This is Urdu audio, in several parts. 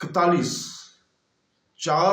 41 4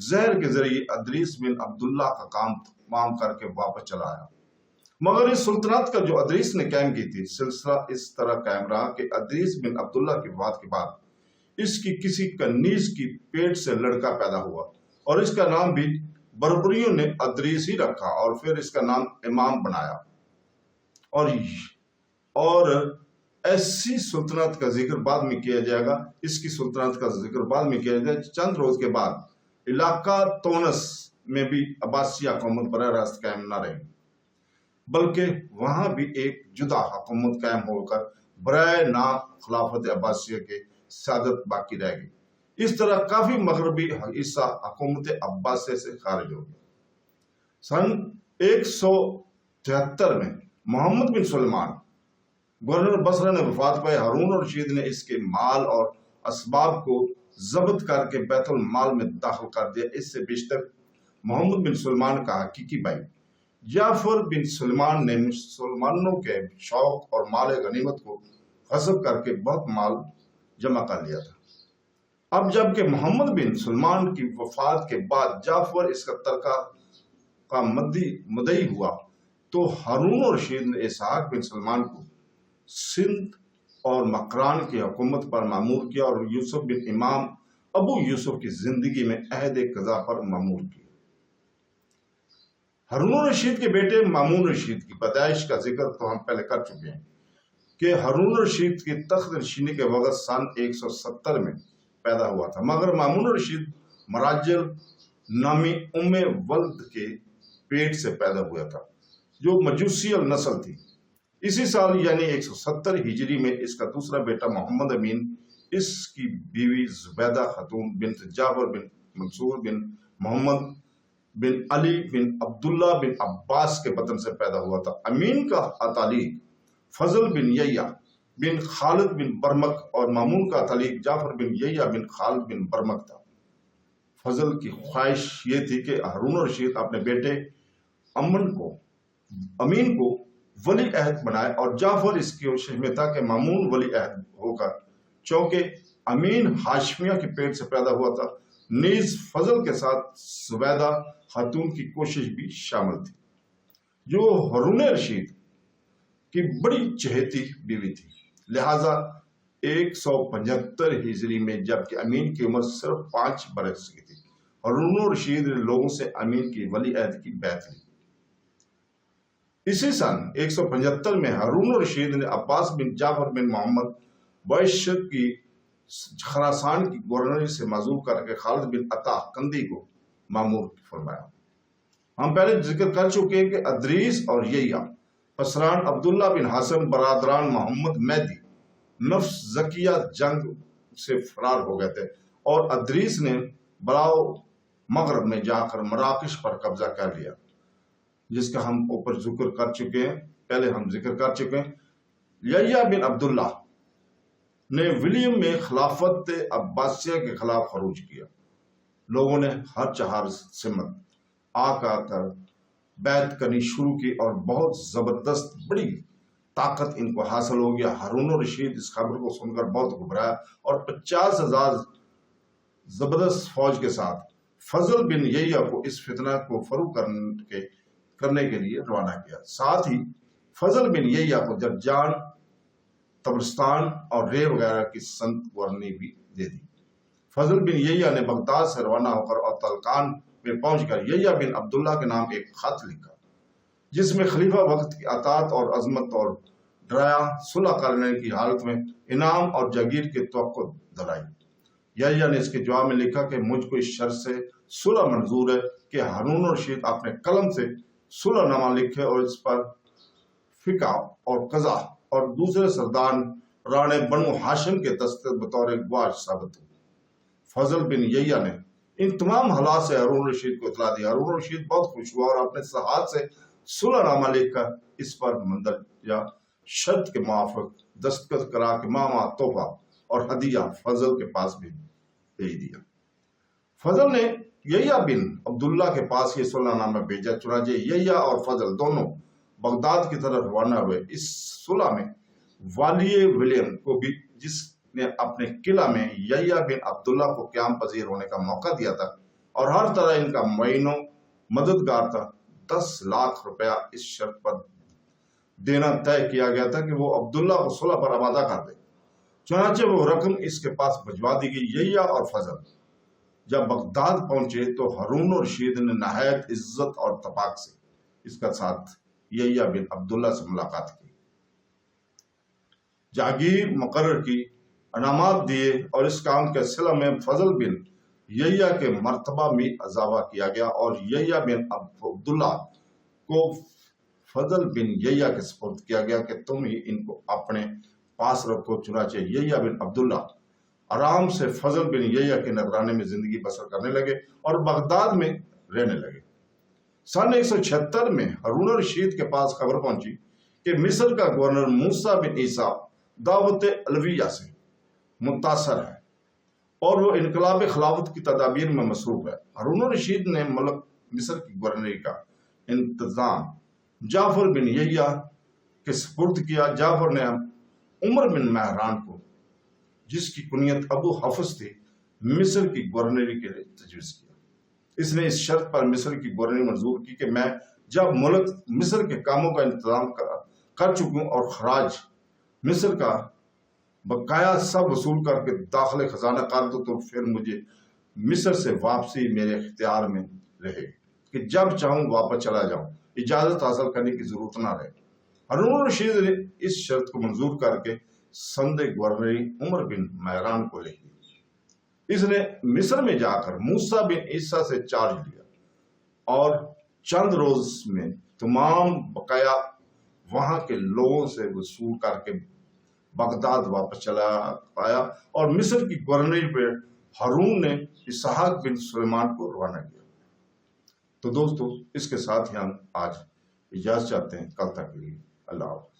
زہر کے ذریعے ادریس بن عبداللہ کا کام تمام کر کے واپس چلا آیا۔ مگر اس سلطنت کا جو ادریس نے قائم کی تھی، سلسلہ اس طرح قائم رہا کہ ادریس بن عبداللہ کی وفات کے بعد اس کی کسی کنیز کی پیٹ سے لڑکا پیدا ہوا، اور اس کا نام بھی بربریوں نے ادریس ہی رکھا، اور پھر اس کا نام امام بنایا۔ اور ایسی سلطنت کا ذکر بعد میں کیا جائے گا، اس کی سلطنت کا ذکر بعد میں کیا جائے گا۔ چند روز کے بعد علاقہ تونس میں بھی عباسیہ حکومت براہ راست قائم نہ رہی، بلکہ وہاں بھی ایک جدا حکومت قائم ہو کر برائے نام خلافت عباسیہ کے سیادت باقی رہ گئی۔ اس طرح کافی مغربی حصہ حکومت عباسیہ سے خارج ہو گیا۔ سن 173 میں محمد بن سلیمان گورنر بصرہ نے وفات پائے۔ ہارون الرشید نے اس کے مال اور اسباب کو ضبط کر کے بیت المال میں داخل کر دیا۔ اس سے بیشتر محمد بن سلیمان کا حقیقی بھائی جعفر بن سلیمان نے مسلمانوں کے شوق اور مال غنیمت کو غصب کر کے بہت مال جمع کر لیا تھا۔ اب جب کہ محمد بن سلیمان کی وفات کے بعد جعفر اس کا ترکہ کا مدعی ہوا، تو ہارون الرشید نے اسحاق بن سلیمان کو سندھ اور مکران کی حکومت پر مامور کیا، اور یوسف بن امام ابو یوسف کی زندگی میں عہد قضا پر مامور کیا۔ ہارون الرشید کے بیٹے مامون رشید کی پیدائش کا ذکر تو ہم پہلے کر چکے ہیں کہ ہارون الرشید کی تخت نشینی کے وقت سن 170 میں پیدا ہوا تھا، مگر مامون الرشید مراجل نامی ولد کے پیٹ سے پیدا ہوا تھا، جو مجوسی نسل تھی۔ اسی سال یعنی 170 ہجری میں اس کا دوسرا بیٹا محمد امین اس کی بیوی زبیدہ خاتون بنت جعفر بن منصور بن محمد بن علی بن عبداللہ بن عباس کے بطن سے پیدا ہوا تھا۔ امین کا تعلیق فضل بن یحییٰ بن خالد بن برمک اور مامون کا تعلیق جعفر بن یحییٰ بن خالد بن برمک تھا۔ فضل کی خواہش یہ تھی کہ ہارون الرشید اپنے بیٹے امین کو ولی عہد بنائے، اور جعفر اس کی کوشش میں تھا کہ مامون ولی عہد ہو کر، چونکہ امین ہاشمیہ کے پیٹ سے پیدا ہوا تھا۔ نیز فضل کے ساتھ زبیدہ خاتون کی کوشش بھی شامل تھی، جو ہارون رشید کی بڑی چہیتی بیوی تھی۔ لہذا 175 ہجری میں جبکہ امین کی عمر صرف 5 برس کی تھی، ہارون رشید نے لوگوں سے امین کی ولی عہد کی بیعت لی۔ اسی سن 175 میں ہارون رشید نے عباس بن جعفر بن محمد بائشر کی خراسان کی گورنری سے معزول کر کے خالد بن عطا کندی کو مامور فرمایا۔ ہم پہلے ذکر کر چکے ہیں کہ ادریس اور یحییٰ پسران عبداللہ بن حاسم برادران محمد مہدی نفس زکیہ جنگ سے فرار ہو گئے تھے، اور ادریس نے بلاؤ مغرب میں جا کر مراکش پر قبضہ کر لیا، جس کا ہم اوپر ذکر کر چکے ہیں، پہلے ہم ذکر کر چکے ہیں۔ یحییٰ بن عبداللہ نے ولیم میں خلافت عباسیہ کے خلاف خروج کیا۔ لوگوں نے ہر چہار سمت آ کر بیعت کرنی شروع کی، اور بہت زبردست بڑی طاقت ان کو حاصل ہو گیا۔ ہارون الرشید اس خبر کو سن کر بہت گھبرایا، اور 50,000 زبردست فوج کے ساتھ فضل بن یحییٰ کو اس فتنہ کو فروغ کرنے کے لیے روانہ کیا۔ ساتھ ہی فضل بن یحییٰ کو جرجان، طبرستان اور رے وغیرہ کی سنت گورنری بھی دے دی۔ فضل بن یحییٰ نے بغداد سے روانہ ہو کر اور تلقان میں پہنچ کر یحییٰ بن عبداللہ کے نام ایک خط لکھا، جس میں خلیفہ وقت کی اطاعت اور عظمت اور ڈرایا صلح کرنے کی حالت میں انعام اور جاگیر کی توقع دلائی۔ یحییٰ نے اس کے جواب میں لکھا کہ مجھ کو اس شرط سے صلح منظور ہے کہ ہارون الرشید اپنے قلم سے صلح نامہ لکھے، اور اس پر فقہ اور قضا اور دوسرے سردان رانے بنو ہاشم کے دستخط بطور گواہ ثابت ہو۔ فضل بن یحییٰ نے ان تمام حالات سے ہارون رشید کو اطلاع دی۔ ہارون رشید بہت خوش ہوا، اور اپنے ہاتھ سے صلح نامہ لکھ کر اس پر مندرجہ شرط کے موافق دستخط کرا کے ماما تحفہ اور ہدیہ فضل کے پاس بھی بھیج دیا۔ فضل نے یحییٰ بن عبداللہ کے پاس یہ صلح نامہ بھیجا، چنانچہ یحییٰ اور فضل دونوں بغداد کی طرف روانہ ہوئے۔ اس صلح میں والی ولیم کو بھی، جس نے اپنے قلعہ میں یحییٰ بن عبداللہ کو قیام پذیر ہونے کا موقع دیا تھا، اور ہر طرح ان کا معینوں مددگار تھا۔ 10 لاکھ روپیہ اس شرط پر دینا طے کیا گیا تھا کہ وہ عبداللہ کو صلح پر آمادہ کر دے۔ چنانچہ وہ رقم اس کے پاس بھجوا دی گئی۔ یحییٰ اور فضل جب بغداد پہنچے تو ہارون الرشید نے نہایت عزت اور اتفاق سے اس کا ساتھ یحییٰ بن عبداللہ سے ملاقات کی، جاگیر مقرر کی، انعامات دیے، اور اس کام کے صلہ میں فضل بن یحییٰ کے مرتبہ میں اضافہ کیا گیا، اور یحییٰ بن عبداللہ کو فضل بن یحییٰ کے سپرد کیا گیا کہ تم ہی ان کو اپنے پاس رکھو۔ چنانچہ یحییٰ بن عبداللہ آرام سے فضل بن یحییٰ کے نگرانی میں زندگی بسر کرنے لگے اور بغداد میں رہنے لگے۔ سن 176 میں ہارون الرشید کے پاس خبر پہنچی کہ مصر کا گورنر موسیٰ بن عیسیٰ دعوت علویہ سے متاثر ہے اور وہ انقلاب خلافت کی تدابیر میں مصروف ہے۔ ہارون الرشید نے ملک مصر کی گورنری کا انتظام جعفر بن یحییٰ کے سپرد کیا۔ جعفر نے عمر بن مہران کو، جس کی کنیت ابو حفص تھی، مصر کی گورنری کے لیے تجویز کیا۔ اس نے اس شرط پر مصر کی گورنری منظور کی کہ میں جب ملک مصر کے کاموں کا انتظام کر چکوں اور خراج مصر کا بقایا سب وصول کر کے داخل خزانہ کر دو تو پھر مجھے مصر سے واپسی میرے اختیار میں رہے کہ جب چاہوں واپس چلا جاؤں، اجازت حاصل کرنے کی ضرورت نہ رہے۔ ہارون الرشید نے اس شرط کو منظور کر کے سند گورنری عمر بن مہران کو لکھی۔ اس نے مصر میں جا کر موسیٰ بن عیسیٰ سے چارج لیا اور چند روز میں تمام بقایا وہاں کے لوگوں سے وصول کر کے بغداد واپس چلا آیا، اور مصر کی گورنری پہ ہارون نے اسحاق بن سلیمان کو روانہ کیا۔ تو دوستو، اس کے ساتھ ہی ہم آج اجازت چاہتے ہیں، کل تک کے لیے اللہ حافظ۔